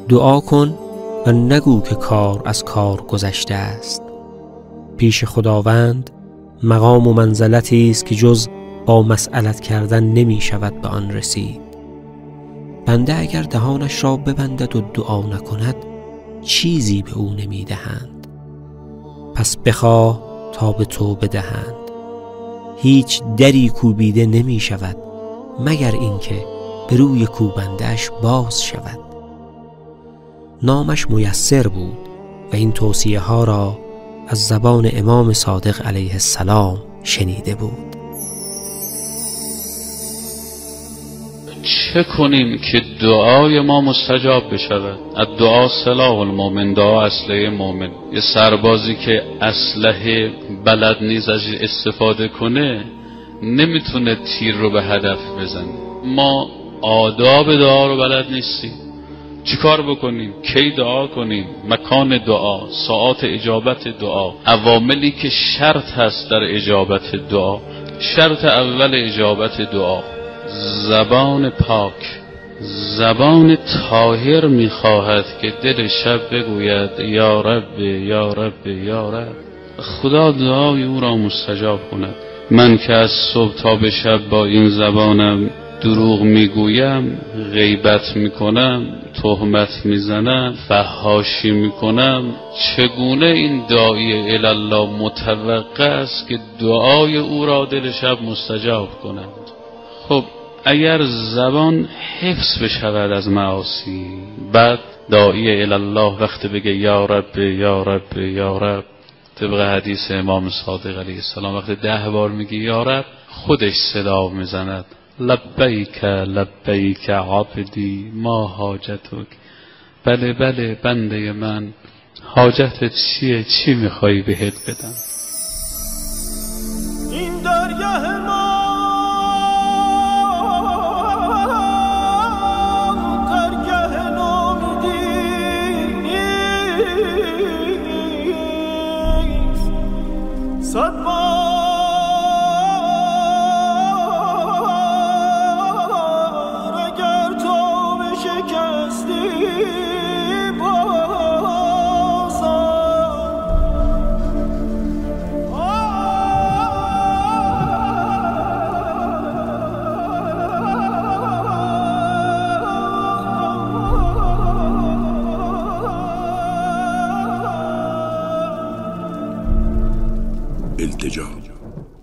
دعا کن و نگو که کار از کار گذشته است. پیش خداوند مقام و منزلتی است که جز با مسئلت کردن نمی شود به آن رسید. بنده اگر دهانش را ببندد و دعا نکند چیزی به او نمی دهند. پس بخواه تا به تو بدهند. هیچ دری کوبیده نمی شود مگر اینکه به روی کوبندش باز شود. نامش میسر بود و این توصیه ها را از زبان امام صادق علیه السلام شنیده بود. چه کنیم که دعای ما مستجاب بشود؟ الدعا سلاح المؤمن، دعا اسلحه مؤمن. یه سربازی که اسلحه بلد نیست از استفاده کنه نمیتونه تیر رو به هدف بزنه. ما آداب دعا رو بلد نیستیم. چی کار بکنیم؟ کی دعا کنیم؟ مکان دعا، ساعات اجابت دعا، عواملی که شرط هست در اجابت دعا. شرط اول اجابت دعا زبان پاک، زبان طاهر میخواهد که دل شب بگوید یا رب یا رب یا رب. خدا دعای او را مستجاب کند. من که از صبح تا به شب با این زبانم دروغ میگویم، غیبت میکنم، تهمت میزنم، فحاشی میکنم، چگونه این داعی الله متوقع است که دعای او را دل شب مستجاب کند؟ خب اگر زبان حفظ بشود از معاصی، بعد داعی الله وقت بگه یا رب یا رب یا رب، طبق حدیث امام صادق علیه السلام وقت 10 بار میگه یا رب خودش صدا میزند لبیک لبیک عبدی ما حاجتک. بله بله بنده من، حاجتت چیه؟ چی میخوایی بهت بدم؟